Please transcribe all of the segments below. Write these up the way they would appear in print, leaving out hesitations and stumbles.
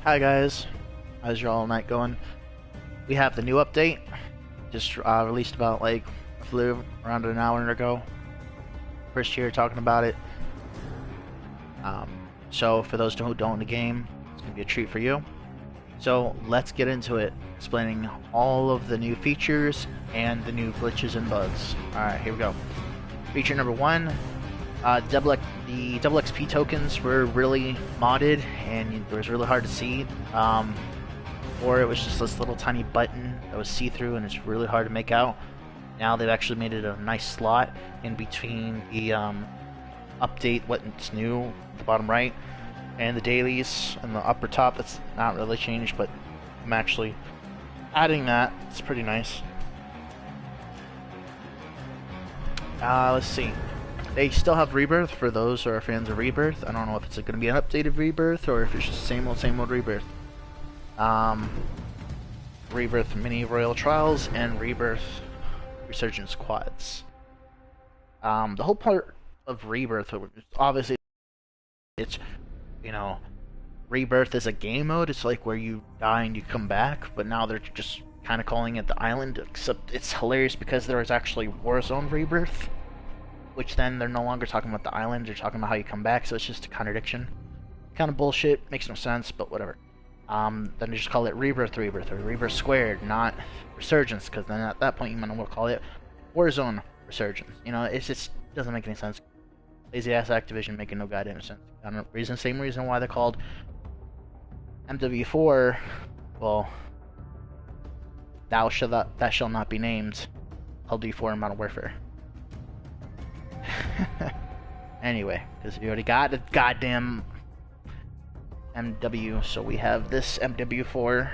Hi guys, how's your all night going? We have the new update, just released about around an hour ago. First here talking about it. Um, so for those who don't know the game, it's gonna be a treat for you. So let's get into it, explaining all of the new features and the new glitches and bugs. All right, here we go. Feature number one. The double XP tokens were really modded and it was really hard to see. Or it was just this little tiny button that was see-through and it's really hard to make out. Now they've actually made it a nice slot in between the update, what's new, the bottom right, and the dailies in the upper top. That's not really changed, but I'm actually adding that. It's pretty nice. Let's see. They still have Rebirth for those who are fans of Rebirth. I don't know if it's going to be an updated Rebirth or if it's just same old Rebirth. Rebirth Mini Royal Trials and Rebirth Resurgence Quads. The whole part of Rebirth, obviously, it's, Rebirth is a game mode. It's like where you die and you come back, but now they're just kind of calling it the island, except it's hilarious because there is actually Warzone Rebirth, which then they're no longer talking about the island, they're talking about how you come back, so it's just a contradiction. Kind of bullshit, makes no sense, but whatever. Then they just call it Rebirth or Rebirth Squared, not Resurgence, because then at that point you might as well call it Warzone Resurgence. It just doesn't make any sense. Lazy ass Activision making no goddamn sense. Same reason why they're called MW4, well, that shall not be named LD4 Modern Warfare. Anyway, because we already got a goddamn MW, so we have this MW4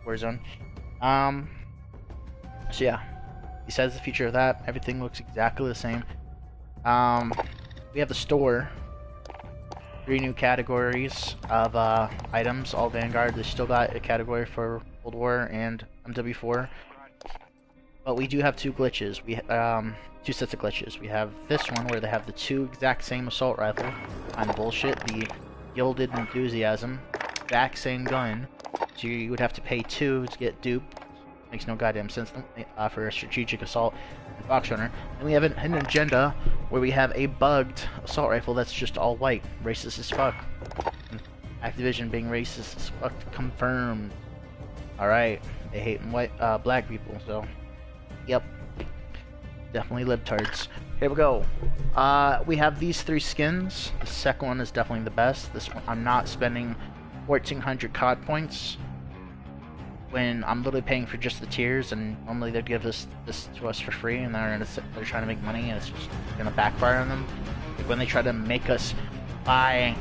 Warzone. So yeah, besides the feature of that, everything looks exactly the same. We have the store, 3 new categories of items, all Vanguard. They still got a category for World War and MW4. But we do have 2 glitches. We 2 sets of glitches. We have this one where they have the 2 exact same assault rifle. Kind of bullshit. The Gilded Enthusiasm, exact same gun. So you would have to pay 2 to get duped. Makes no goddamn sense for a strategic assault and box runner. And we have an agenda where we have a bugged assault rifle that's just all white. Racist as fuck. Activision being racist as fuck confirmed. Alright, they hate black people, so yep. Definitely libtards. Here we go. We have these 3 skins. The second one is definitely the best. This one, I'm not spending 1,400 COD points when I'm literally paying for just the tiers, and normally they'd give this to us for free, and they're trying to make money, and it's just gonna backfire on them. Like when they try to make us buy,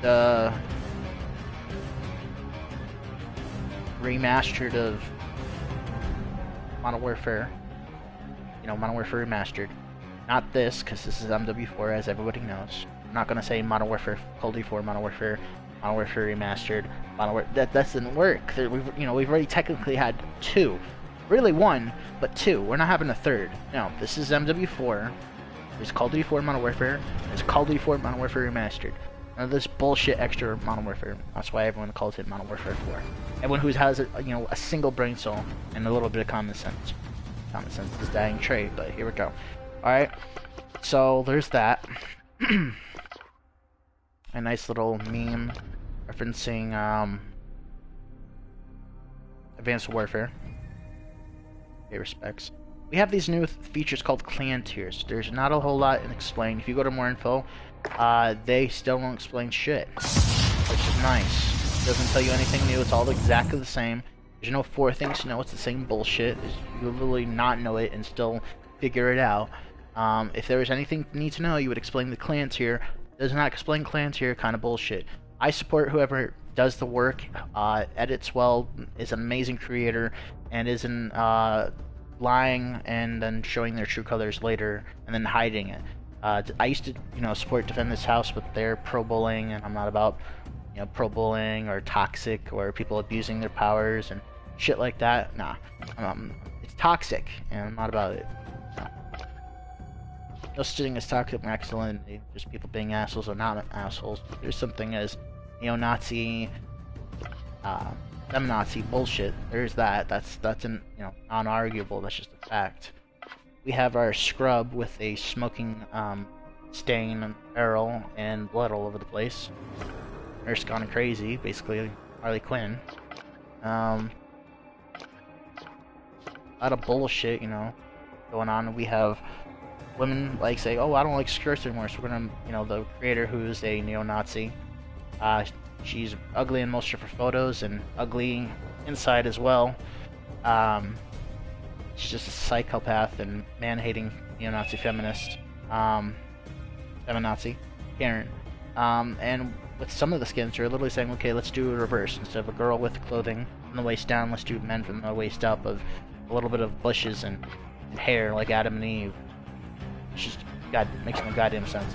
the remastered of Modern Warfare. Modern Warfare Remastered. Not this, because this is MW4, as everybody knows. I'm not gonna say Modern Warfare Cold War, Modern Warfare Remastered, that doesn't work. We've already technically had 2. Really 1, but 2. We're not having a third. No, this is MW4. There's Call of Duty 4 Modern Warfare. There's Call of Duty 4 Modern Warfare Remastered. None of this bullshit extra Modern Warfare. That's why everyone calls it Modern Warfare 4. Everyone who has a single brain cell and a little bit of common sense. Common sense is a dying trait, but here we go. Alright, so there's that. A nice little meme referencing Advanced Warfare. Okay, respects. We have these new features called clan tiers. There's not a whole lot explained. If you go to more info, they still don't explain shit, which is nice. It doesn't tell you anything new. It's all exactly the same. There's no 4 things to know. It's the same bullshit. You literally not know it and still figure it out. If there was anything you need to know, you would explain the clan tier. Does not explain clan tier, kind of bullshit. I support whoever does the work, edits well, is an amazing creator, and isn't lying and then showing their true colors later and then hiding it. I used to, support Defend This House, but they're pro-bullying, and I'm not about, pro-bullying or toxic or people abusing their powers and shit like that. Nah, it's toxic, and I'm not about it. No such thing as toxic masculinity, just people being assholes or not assholes. There's something as neo-Nazi, Uh, Feminazi bullshit. There's that. That's an non-arguable. That's just a fact. We have our scrub with a smoking stain and barrel and blood all over the place. Nurse gone crazy, basically Harley Quinn. A lot of bullshit, going on. We have women like say, "Oh, I don't like skirts anymore," so we're gonna, the creator who's a neo-Nazi. She's ugly in most of her photos and ugly inside as well. She's just a psychopath and man-hating neo-Nazi feminist. Feminazi, Karen. And with some of the skins, you're literally saying, okay, let's do a reverse. Instead of a girl with clothing from the waist down, let's do men from the waist up, of a little bit of bushes and hair like Adam and Eve. It's just, makes no goddamn sense.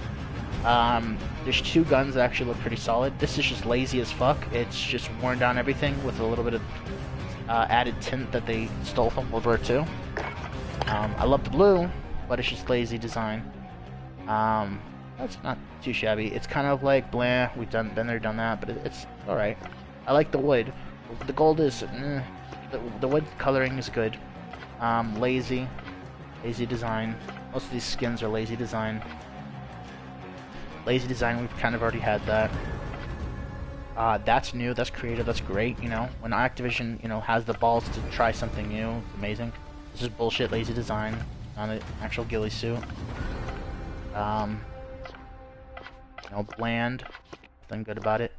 There's two guns that actually look pretty solid. This is just lazy as fuck. It's just worn down everything with a little bit of added tint that they stole from World War II. I love the blue, but it's just lazy design. That's not too shabby. It's kind of like blah. We've been there, done that, but it's all right. I like the wood. The gold is the wood coloring is good. Lazy design. Most of these skins are lazy design. Lazy design. We've kind of already had that. That's new. That's creative. That's great. When Activision has the balls to try something new, it's amazing. This is bullshit. Lazy design on an actual ghillie suit. Bland. Nothing good about it.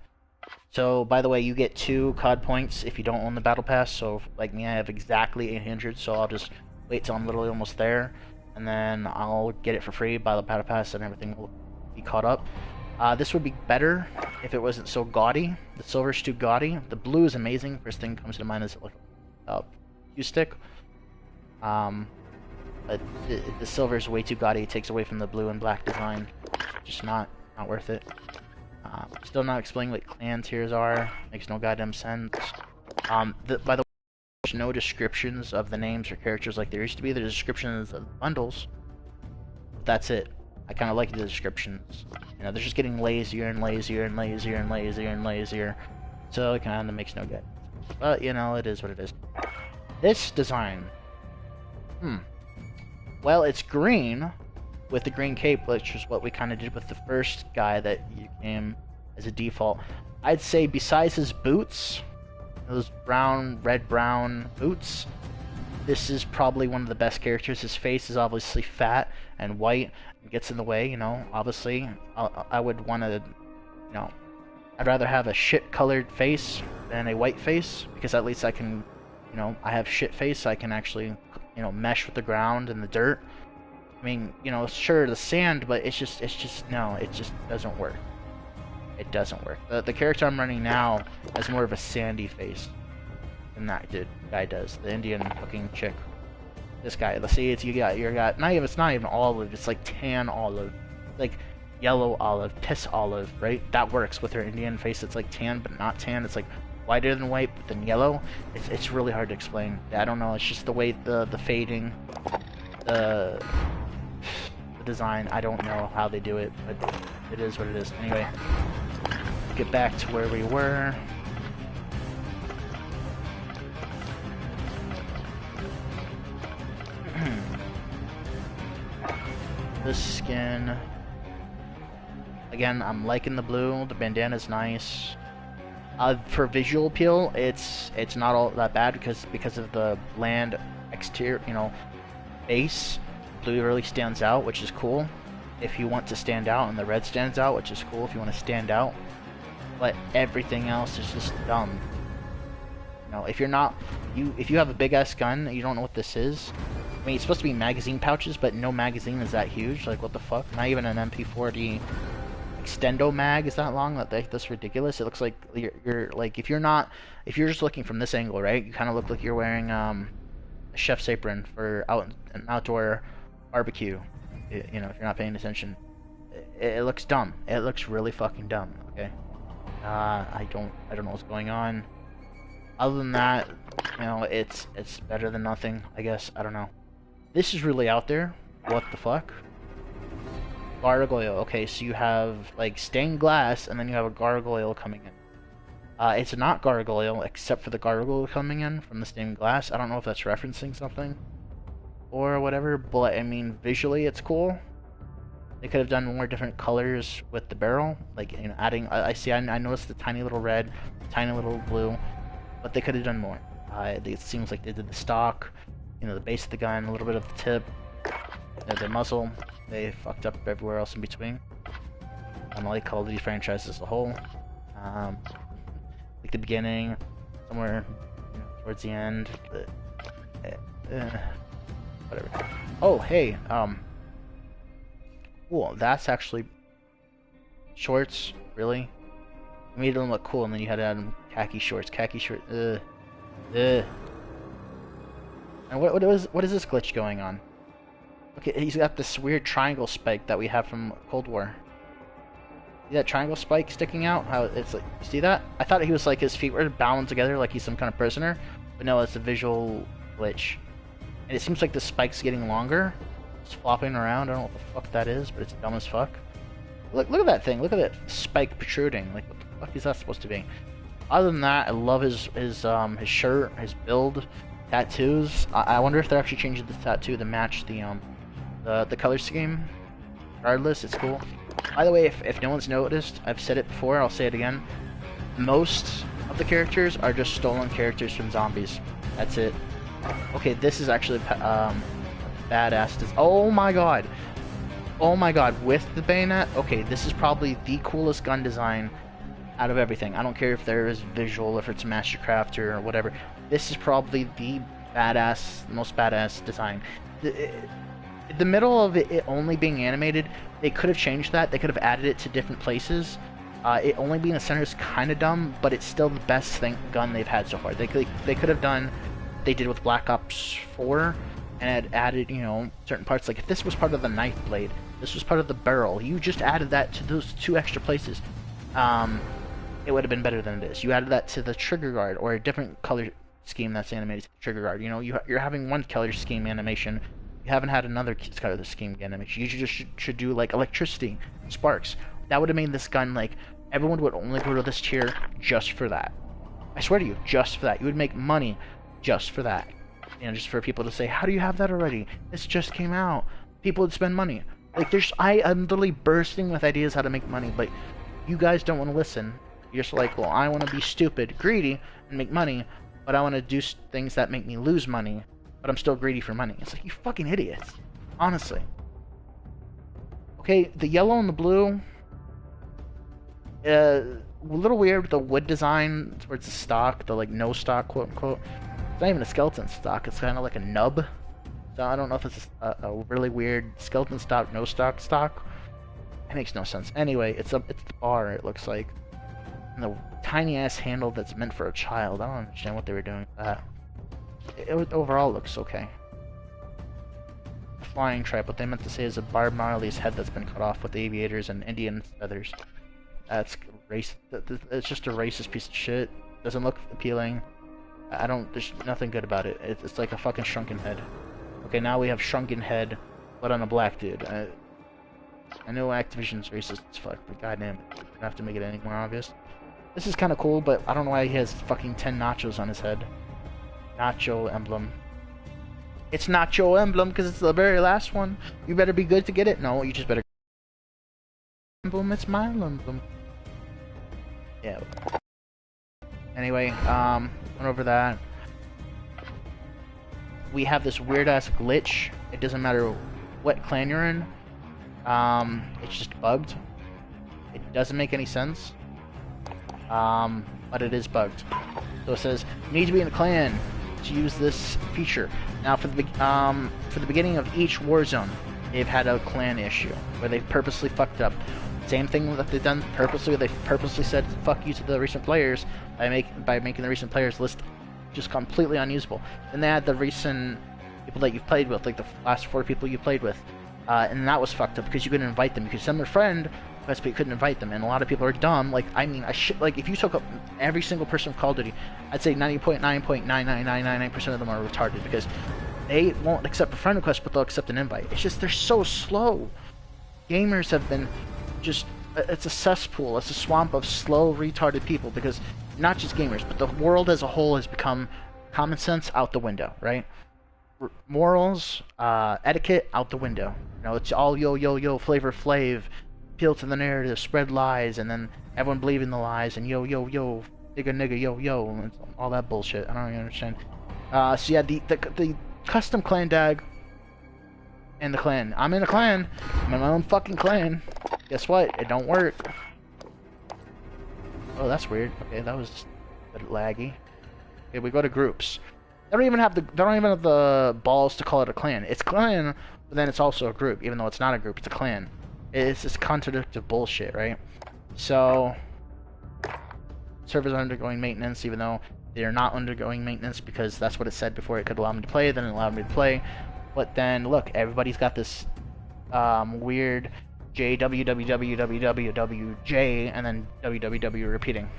So, by the way, you get 2 COD points if you don't own the Battle Pass. So, like me, I have exactly 800, so I'll just wait till I'm literally almost there, and then I'll get it for free, buy the Battle Pass, and everything will be caught up. This would be better if it wasn't so gaudy. The silver's too gaudy. The blue is amazing. First thing that comes to mind is like a cue stick. But the silver is way too gaudy. It takes away from the blue and black design. Just not worth it. Still not explaining what clan tiers are. Makes no goddamn sense. By the way, there's no descriptions of the names or characters like there used to be. There's descriptions of the bundles. That's it. I kind of like the descriptions. They're just getting lazier and lazier and lazier and lazier and lazier. So it kind of makes no good. But, it is what it is. This design. Well, it's green with the green cape, which is what we kind of did with the first guy that came as a default. I'd say besides his boots, those red-brown boots, this is probably one of the best characters. His face is obviously fat and white. It gets in the way, obviously. I would want to, I'd rather have a shit-colored face than a white face, because at least I can, I have shit face, so I can actually, mesh with the ground and the dirt. I mean, sure, the sand, but it just doesn't work. It doesn't work. The character I'm running now has more of a sandy face than that guy does. The Indian-looking chick. This guy. Let's see, you got. It's not even olive. It's like tan olive, like yellow olive, piss olive, right? That works with her Indian face. It's like tan, but not tan. It's like whiter than white, but then yellow. It's really hard to explain. I don't know. It's just the way the fading, the design. I don't know how they do it, but it is what it is. Anyway, get back to where we were. This skin, again, I'm liking the blue. The bandana's nice. For visual appeal, it's not all that bad because of the bland exterior, base. Blue really stands out, which is cool. If you want to stand out, and the red stands out, which is cool if you want to stand out. But everything else is just dumb. If you're not, if you have a big ass gun and you don't know what this is. I mean, it's supposed to be magazine pouches, but no magazine is that huge. Like, what the fuck? Not even an MP40 extendo mag is that long. That's ridiculous. It looks like you're like, if you're just looking from this angle, right? You kind of look like you're wearing a chef's apron for an outdoor barbecue. If you're not paying attention, it looks dumb. It looks really fucking dumb. Okay. I don't know what's going on. Other than that, it's better than nothing, I guess. I don't know. This is really out there. What the fuck? Gargoyle. Okay, so you have like stained glass, and then you have a gargoyle coming in. It's not gargoyle, except for the gargoyle coming in from the stained glass. I don't know if that's referencing something or whatever, but I mean, visually it's cool. They could have done more different colors with the barrel, like, you know, adding. I noticed the tiny little red, tiny little blue, but they could have done more. It seems like they did the stock, you know, the base of the gun, a little bit of the tip, the muzzle. They fucked up everywhere else in between. I like Call of Duty franchise as a whole. Like the beginning, somewhere, you know, towards the end. Whatever. Oh, hey, cool. That's actually shorts. Really? You made them look cool, and then you had to add them khaki shorts. Khaki short. And what is this glitch going on? Okay, he's got this weird triangle spike that we have from Cold War. See that triangle spike sticking out? How it's like, you see that? I thought he was like, his feet were bound together like he's some kind of prisoner, but no, it's a visual glitch. And it seems like the spike's getting longer. It's flopping around. I don't know what the fuck that is, but it's dumb as fuck. Look at that thing. Look at that spike protruding. Like, what the fuck is that supposed to be? Other than that, I love his shirt, his build, tattoos. I wonder if they're actually changing the tattoo to match the color scheme. Regardless, it's cool. By the way, if no one's noticed, I've said it before, I'll say it again. Most of the characters are just stolen characters from zombies. That's it. Okay, this is actually badass. Oh my god. Oh my god, with the bayonet? Okay, this is probably the coolest gun design out of everything. I don't care if there is visual, if it's Mastercraft or whatever. This is probably the most badass design. The middle of it only being animated, they could have changed that. They could have added it to different places. It only being the center is kind of dumb, but it's still the best gun they've had so far. They could have done what they did with Black Ops 4 and had added, you know, certain parts. Like if this was part of the knife blade, this was part of the barrel, you just added that to those 2 extra places. It would have been better than it is. You added that to the trigger guard or a different color scheme that's animated to the trigger guard. You know, you're having one color scheme animation. You haven't had another color scheme animation. You just should do like electricity, sparks. That would have made this gun like everyone would only go to this tier just for that. I swear to you, just for that. You would make money just for that. You know, just for people to say, how do you have that already? This just came out. People would spend money. Like I'm literally bursting with ideas how to make money, but you guys don't want to listen. You're just like, well, I want to be stupid, greedy, and make money, but I want to do things that make me lose money, but I'm still greedy for money. It's like, you fucking idiots. Honestly. Okay, the yellow and the blue, a little weird with the wood design towards the stock, the like no stock, quote unquote. It's not even a skeleton stock, it's kind of like a nub. So I don't know if it's a really weird skeleton stock, no stock stock. It makes no sense. Anyway, it's the bar, it looks like. And the tiny ass handle that's meant for a child. I don't understand what they were doing with that. It overall looks okay. A flying tripe, what they meant to say is a Bob Marley's head that's been cut off with aviators and Indian feathers. That's race. It's just a racist piece of shit. Doesn't look appealing. There's nothing good about it. It's like a fucking shrunken head. Okay, now we have shrunken head, but on a black dude. I know Activision's racist as fuck, but goddamn it, you don't have to make it any more obvious. This is kind of cool, but I don't know why he has fucking 10 nachos on his head. Nacho emblem. It's Nacho emblem because it's the very last one. You better be good to get it. No, you just better. Emblem, it's my emblem. Yeah. Anyway, went over that. We have this weird ass glitch. It doesn't matter what clan you're in. It's just bugged. It doesn't make any sense. But it is bugged. So it says, you need to be in a clan to use this feature. Now for the beginning of each Warzone, they've had a clan issue where they purposely fucked up. Same thing that they've done purposely. They purposely said fuck you to the recent players by making the recent players list just completely unusable. Then they had the recent people that you've played with, like the last 4 people you played with, and that was fucked up because you couldn't invite them. You could send their friend, but you couldn't invite them. And a lot of people are dumb. Like, I mean, like if you took up every single person from Call of Duty, I'd say 90.99999% of them are retarded because they won't accept a friend request, but they'll accept an invite. It's just they're so slow. Gamers have been just, it's a cesspool, it's a swamp of slow, retarded people because not just gamers, but the world as a whole has become common sense out the window, right? Morals, etiquette out the window. You know, it's all yo yo yo, Flavor Flav, appeal to the narrative, spread lies, and then everyone believing the lies, and yo yo yo, nigga nigga yo yo, and all that bullshit. I don't even understand. So yeah, the custom clan tag and the clan. I'm in a clan. I'm in my own fucking clan. Guess what? It don't work. Oh, that's weird. Okay, that was a bit laggy. Okay, we go to groups. They don't even have the balls to call it a clan. It's clan, but then it's also a group, even though it's not a group. It's a clan. It's this contradictive bullshit, right? So servers are undergoing maintenance, even though they are not undergoing maintenance because that's what it said before it could allow me to play. Then it allowed me to play. But then look, everybody's got this weird JWWWWWJ and then WWW repeating.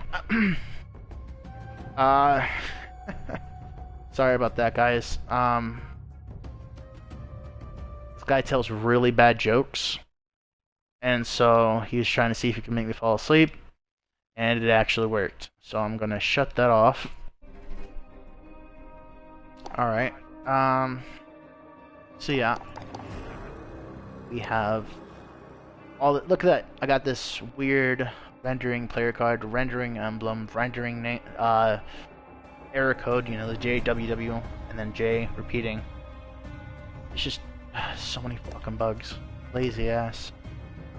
Sorry about that, guys. This guy tells really bad jokes, and so he's trying to see if he can make me fall asleep, and it actually worked. So I'm gonna shut that off. Alright. So yeah. We have all the, look at that. I got this weird rendering player card, rendering emblem, rendering error code, you know, the JWW and then J repeating. It's just so many fucking bugs. Lazy ass.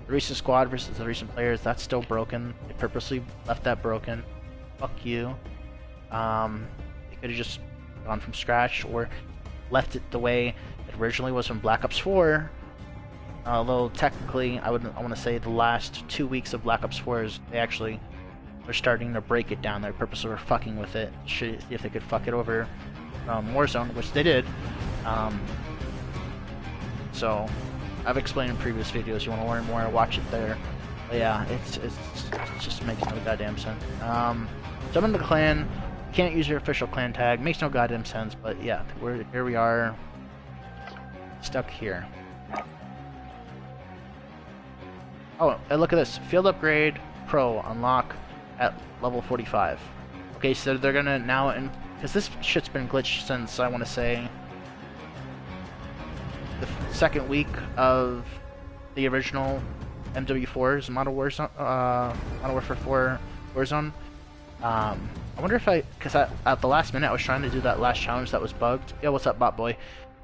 The recent squad versus the recent players, that's still broken. They purposely left that broken. Fuck you. They could have just gone from scratch or left it the way it originally was from Black Ops 4. Although technically, I want to say the last 2 weeks of Black Ops 4 is they actually are starting to break it down. They purposely were fucking with it, see if they could fuck it over Warzone, which they did. So I've explained in previous videos. You want to learn more, watch it there. But yeah, it just makes no goddamn sense. So I'm in the clan. Can't use your official clan tag. Makes no goddamn sense. But yeah, here we are, stuck here. Oh, and look at this. Field Upgrade Pro unlock at level 45. Okay, so they're gonna now, because this shit's been glitched since, I want to say, the second week of the original MW4's Modern Warfare 4 Warzone. I wonder if because at the last minute I was trying to do that last challenge that was bugged. Yeah, what's up, bot boy?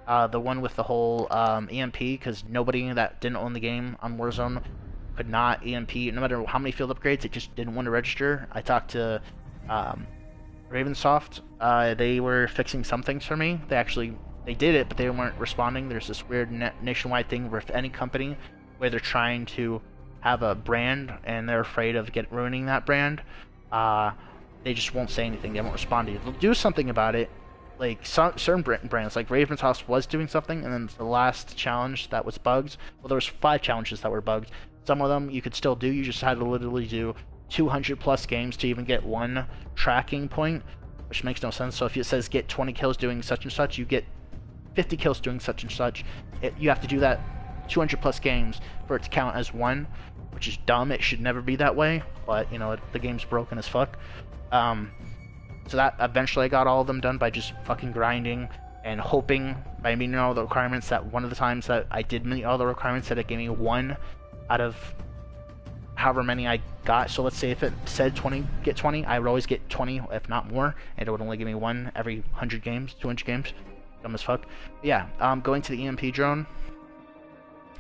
The one with the whole EMP, because nobody that didn't own the game on Warzone could not EMP, no matter how many field upgrades, it just didn't want to register. I talked to Ravensoft. They were fixing some things for me. They did it, but they weren't responding. There's this weird nationwide thing where if any company where they're trying to have a brand and they're afraid of ruining that brand, they just won't say anything. They won't respond to you. They'll do something about it. Like certain brands, like Ravensoft was doing something, and then the last challenge that was bugged. Well, there was 5 challenges that were bugged. Some of them you could still do. You just had to literally do 200 plus games to even get one tracking point, which makes no sense. So if it says get 20 kills doing such and such, you get 50 kills doing such and such. You have to do that 200 plus games for it to count as one, which is dumb. It should never be that way, but you know, the game's broken as fuck. So that eventually I got all of them done by just fucking grinding and hoping by meeting all the requirements that one of the times that I did meet all the requirements that it gave me 1 out of however many I got. So let's say if it said 20, get 20, I would always get 20, if not more, and it would only give me 1 every 100 games, 200 games. Dumb as fuck. But yeah, going to the EMP drone.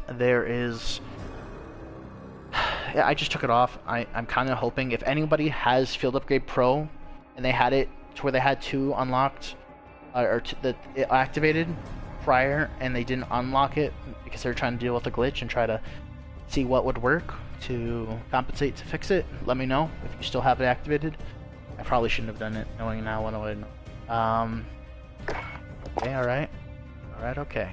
There is... Yeah, I just took it off. I'm kind of hoping if anybody has Field Upgrade Pro and they had it to where they had 2 unlocked it activated prior and they didn't unlock it because they were trying to deal with the glitch and try to see what would work to compensate to fix it, let me know if you still have it activated. I probably shouldn't have done it knowing now what I know. Okay, alright, okay.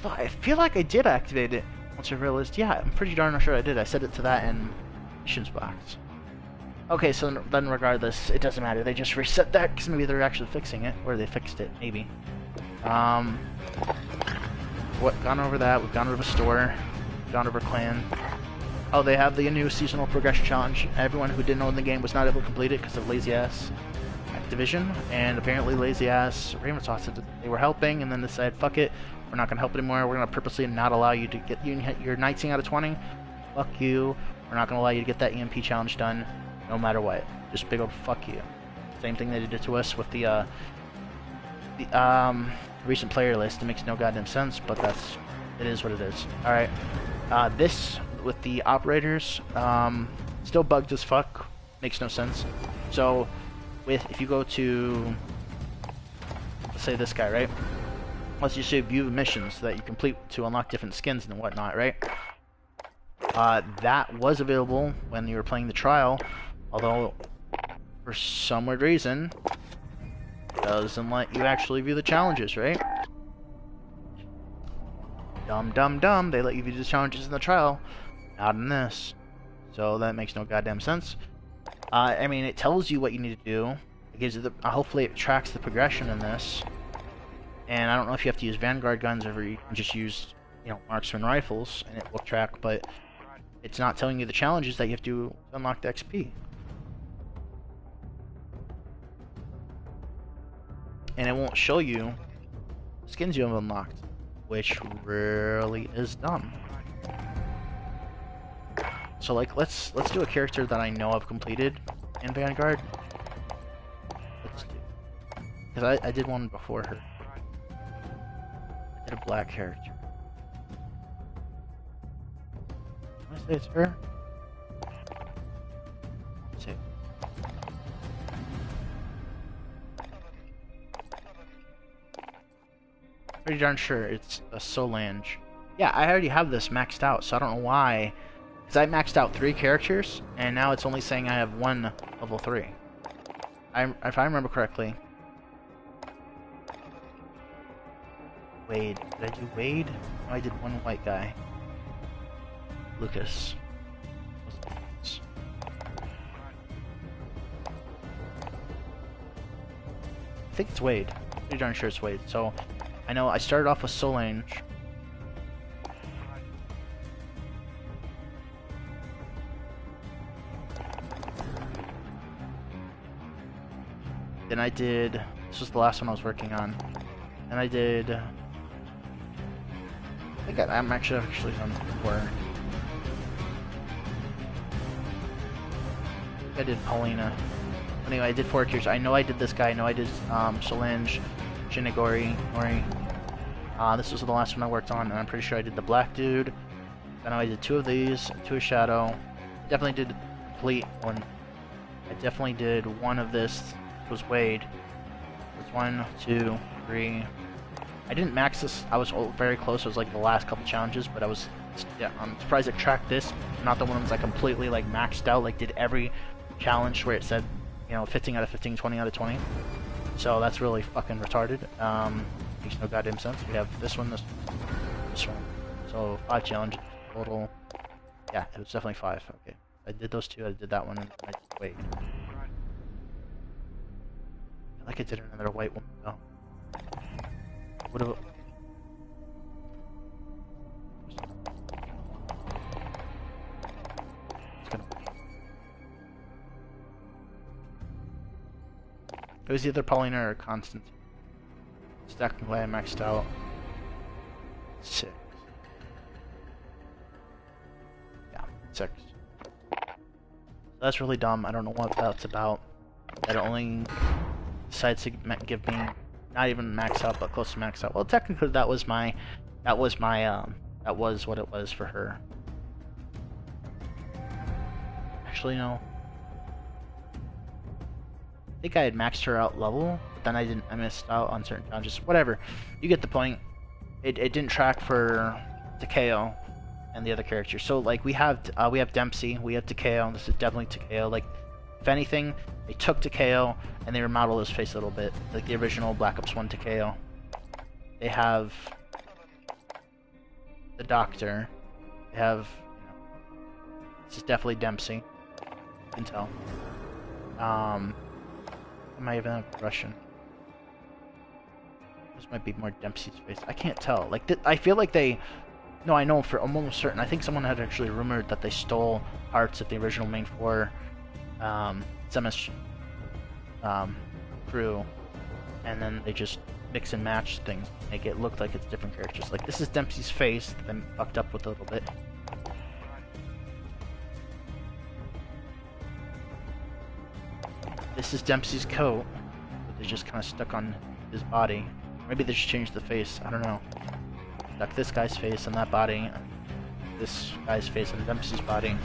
I feel like I did activate it once I realized, yeah, I'm pretty darn sure I did. I set it to that in missions box. Okay, so then regardless, it doesn't matter. They just reset that because maybe they're actually fixing it, or they fixed it, maybe. Gone over that. We've gone over the store. Gone over clan. Oh, they have the new seasonal progression challenge. Everyone who didn't own the game was not able to complete it because of lazy ass Activision, and apparently lazy ass Ravensoft said that they were helping, and then they said, "Fuck it, we're not gonna help anymore. We're gonna purposely not allow you to get your 19 out of 20. Fuck you. We're not gonna allow you to get that EMP challenge done, no matter what. Just big old fuck you." Same thing they did to us with the recent player list. It makes no goddamn sense, but it is what it is. All right, this with the operators, still bugged as fuck. Makes no sense. So, if you go to, let's say this guy, right? Let's just say view missions that you complete to unlock different skins and whatnot, right? That was available when you were playing the trial, although for some weird reason doesn't let you actually view the challenges, right? Dumb. They let you view the challenges in the trial, not in this. So that makes no goddamn sense. I mean, it tells you what you need to do. It gives you the, hopefully it tracks the progression in this. And I don't know if you have to use Vanguard guns or you can just use, you know, marksman rifles and it will track, but it's not telling you the challenges that you have to unlock the XP. And it won't show you skins you have unlocked, which really is dumb. So like let's do a character that I know I've completed in Vanguard. Let's do, because I did one before her. I did a black character. Can I say it's her? Let's see. Pretty darn sure it's a Solange. Yeah, I already have this maxed out, so I don't know why. Because I maxed out 3 characters, and now it's only saying I have 1 level 3. If I remember correctly. Wade. Did I do Wade? No, I did 1 white guy. Lucas. I think it's Wade. Pretty darn sure it's Wade. So, I know I started off with Solange. Then I did, this was the last one I was working on. And I did, I think I'm actually done 4. I did Paulina. Anyway, I did 4 characters. I know I did this guy. I know I did Solange, Shinigori, Nori. This was the last one I worked on, and I'm pretty sure I did the black dude. I know I did 2 of these, 2 of Shadow. I definitely did complete one. I definitely did 1 of this. Was Wade. It was 1, 2, 3. I didn't max this. I was very close. It was like the last couple challenges, but I'm surprised it tracked this. Not the ones I completely like maxed out. Like did every challenge where it said, you know, 15 out of 15, 20 out of 20. So that's really fucking retarded. Makes no goddamn sense. We have this one, this one. So 5 challenges total. Yeah, it was definitely 5. Okay, I did those 2. I did that one, and I did Wade. Like I did another white one though. What about? It was either Paulina or Constantine. Technically I maxed out 6. Yeah, 6. So that's really dumb. I don't know what that's about. That only decides to give me not even max out but close to max out. Well, technically that was what it was for her. Actually no, I think I had maxed her out level, but then I missed out on certain challenges. Whatever, you get the point. It didn't track for Takeo and the other characters. So like we have Dempsey, we have Takeo, and this is definitely Takeo. Like if anything, they took Takeo and they remodeled his face a little bit, like the original Black Ops 1 Takeo. They have the Doctor. They have, you know, this is definitely Dempsey. You can tell. I might even have Russian. This might be more Dempsey's face. I can't tell. Like I feel like they No, I know for almost certain. I think someone had actually rumored that they stole parts of the original main 4 Semis crew, and then they just mix and match things, make it look like it's different characters. Like, this is Dempsey's face that I fucked up with a little bit. This is Dempsey's coat, but they just kind of stuck on his body. Maybe they just changed the face, I don't know. Stuck this guy's face on that body, this guy's face on Dempsey's body.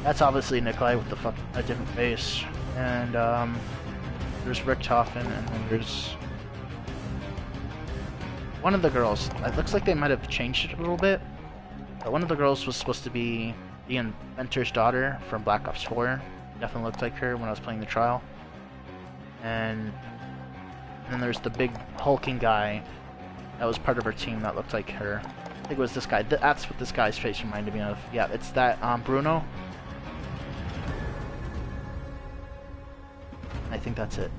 That's obviously Nikolai with a different face. And there's Richthofen, and then there's one of the girls. It looks like they might have changed it a little bit, but one of the girls was supposed to be the inventor's daughter from Black Ops 4. Definitely looked like her when I was playing the trial. And then there's the big hulking guy that was part of her team that looked like her. I think it was this guy. That's what this guy's face reminded me of. Yeah, it's that Bruno. I think that's it.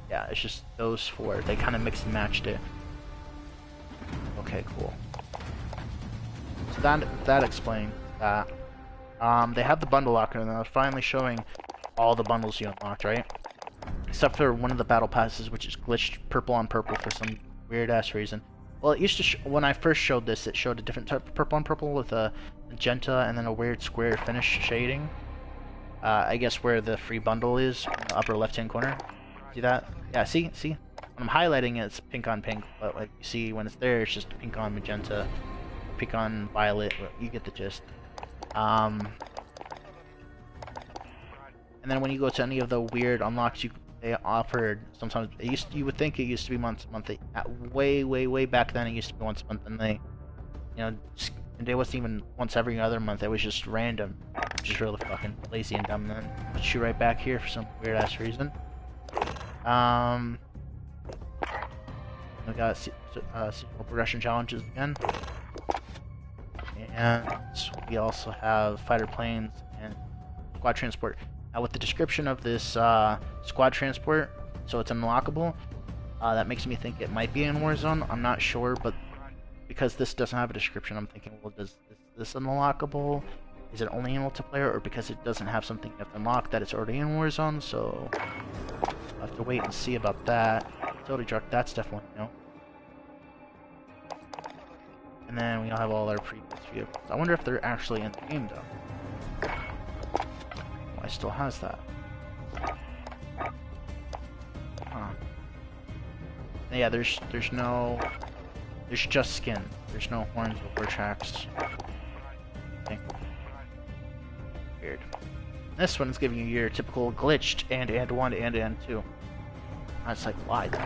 Yeah, it's just those 4. They kind of mixed and matched it. Okay, cool. So that explains that. They have the bundle locker, and they're finally showing all the bundles you unlocked, right? Except for one of the battle passes, which is glitched purple on purple for some weird ass reason. Well, it used to when I first showed this, it showed a different type of purple on purple with a magenta and then a weird square finish shading. I guess where the free bundle is, in the upper left-hand corner. See that? Yeah, see? When I'm highlighting it, it's pink on pink, but like you see when it's there, it's just pink on magenta, pink on violet. You get the gist. And then when you go to any of the weird unlocks they offered, sometimes you would think it used to be once a month. Way back then, it used to be once a month, and they, it wasn't even once every other month. It was just random, which is really fucking lazy and dumb. Then put you right back here for some weird ass reason. We got sequel progression challenges again, and we also have fighter planes and squad transport. Now, with the description of this squad transport, so it's unlockable, that makes me think it might be in Warzone. I'm not sure, but because this doesn't have a description, I'm thinking, well, is this unlockable? Is it only in multiplayer, or because it doesn't have something you have to unlock that it's already in Warzone? So I'll have to wait and see about that. Utility truck, that's definitely no. And then we have all our previous vehicles. I wonder if they're actually in the game, though. Why still has that? Huh. Yeah, there's just skin. There's no horns or tracks. Okay. Weird. This one's giving you your typical glitched and 1 and 2. That's like, why though?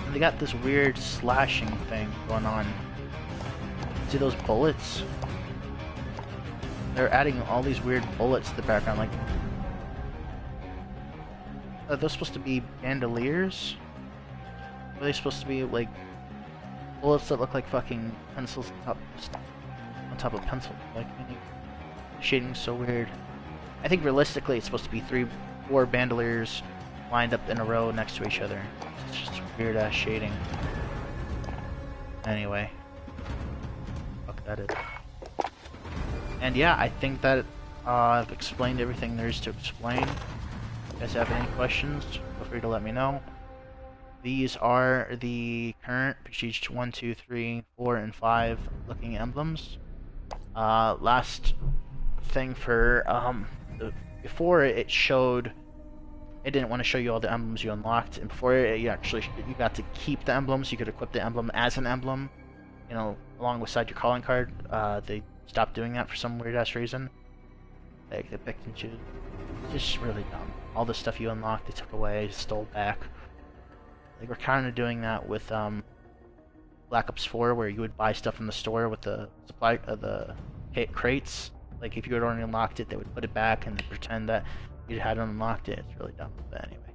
And they got this weird slashing thing going on. See those bullets? They're adding all these weird bullets to the background, like... Are those supposed to be bandoliers? Are they supposed to be, like, bullets that look like fucking pencils on top of pencils? Like, shading's so weird. I think realistically it's supposed to be 4 bandoliers lined up in a row next to each other. It's just weird ass shading. Anyway. Fuck that is. And yeah, I think that I've explained everything there is to explain. If you guys have any questions, feel free to let me know. These are the current Prestige 1, 2, 3, 4, and 5 looking emblems. Last thing for before it showed, it didn't want to show you all the emblems you unlocked, and before it, you got to keep the emblems. You could equip the emblem as an emblem, along beside your calling card. They stopped doing that for some weird ass reason. They picked and choose. It's just really dumb. All the stuff you unlocked, they took away, stole back. They were kind of doing that with Black Ops 4, where you would buy stuff from the store with the supply the crates. Like if you had already unlocked it, they would put it back and pretend that you hadn't unlocked it. It's really dumb. But anyway,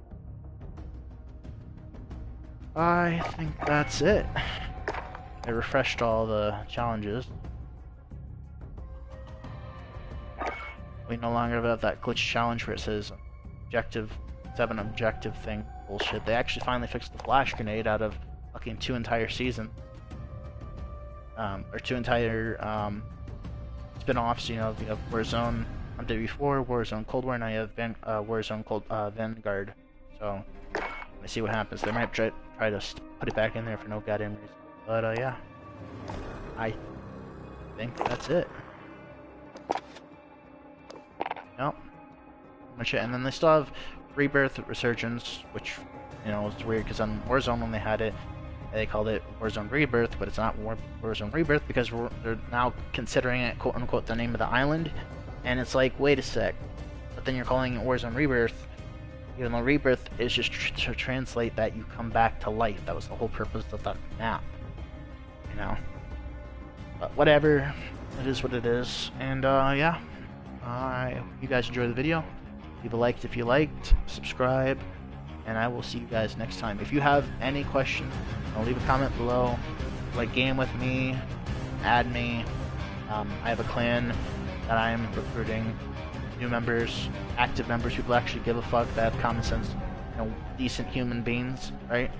I think that's it. I refreshed all the challenges. We no longer have that glitch challenge where it says objective 7 objective thing bullshit. They actually finally fixed the flash grenade out of fucking 2 entire seasons. Or 2 entire spin-offs. You know, you have Warzone on day before, Warzone Cold War, and now you have Warzone Vanguard. So let's see what happens. They might try to put it back in there for no goddamn reason. But yeah, I think that's it. Nope. Much it. And then they still have Rebirth Resurgence, which, you know, is weird because on Warzone when they had it, they called it Warzone Rebirth, but it's not Warzone Rebirth because they're now considering it quote unquote the name of the island, and it's like, wait a sec, but then you're calling it Warzone Rebirth, even though Rebirth is just to translate that you come back to life. That was the whole purpose of the map, you know. But whatever, it is what it is, and yeah. I hope you guys enjoyed the video. Leave a like if you liked, subscribe, and I will see you guys next time. If you have any questions, leave a comment below. Like game with me, add me. I have a clan that I'm recruiting new members, active members, people actually give a fuck, that have common sense, you know, decent human beings, right?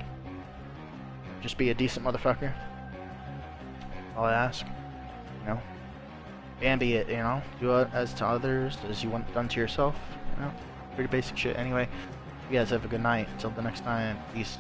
Just be a decent motherfucker. All I ask, you know. And be it, you know, do it as to others as you want done to yourself, you know, pretty basic shit. Anyway, you guys have a good night. Until the next time, peace.